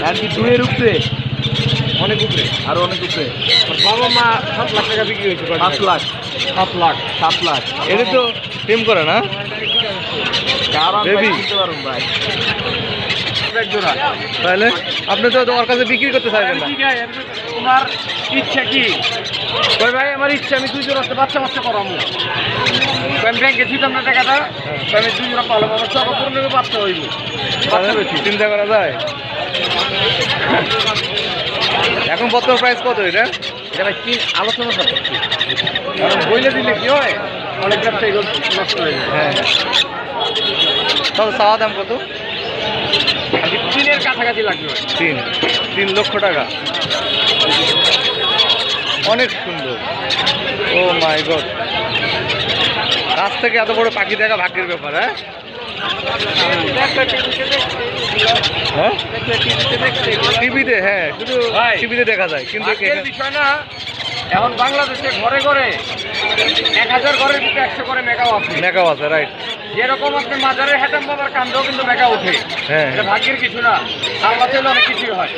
আর কি দুয়ের উপরে অনেক উপরে আরো অনেক উপরে বাবা মা 7 লাখ টাকা বিক্রি হয়েছে 7 লাখ এটা তো প্রেম করে না ভাই তাহলে আপনি তো ওর কাছে বিক্রি করতে চাইবেন না তোমার ইচ্ছা কি ভাই ভাই আমার ইচ্ছা আমি 2 জোড়া বাচ্চা করাবো আমি ব্যাংকে ছিলাম না টাকাটা আমি 2 জোড়া পালাম আমার সব পূর্ণ বাচ্চা হইব চিন্তা করা যায় এখন বর্তমান প্রাইস কত এটা এটা ভাই 3 আলোচনা সাপেক্ষে কারণ বইলে দিলে কি হয় অনেক ব্যবসায়ী নষ্ট হয়ে যায় হ্যাঁ তবে চাওয়া দাম কত 3-এর কাছাকাছি লাগবে 3 লক্ষ টাকা অনেক সুন্দর ও মাই গড কাছ থেকে এত বড় পাখি দেখা ভাগ্যের ব্যাপার হ্যাঁ টিভিতে হ্যাঁ শুধু টিভিতে দেখা যায় কিন্তু বিষয় না এখন বাংলাদেশে ঘরে ঘরে 1000 ঘরের ভিতরে 100 করে মেগাও আছে রাইট যেরকম আপনার মাজারের হেঁটাম বাবার কান্দেও কিন্তু মেগা ওঠে হ্যাঁ এটা ভাগ্যের কিছু না আল্লাহ চাইলে অনেক কিছুই হয়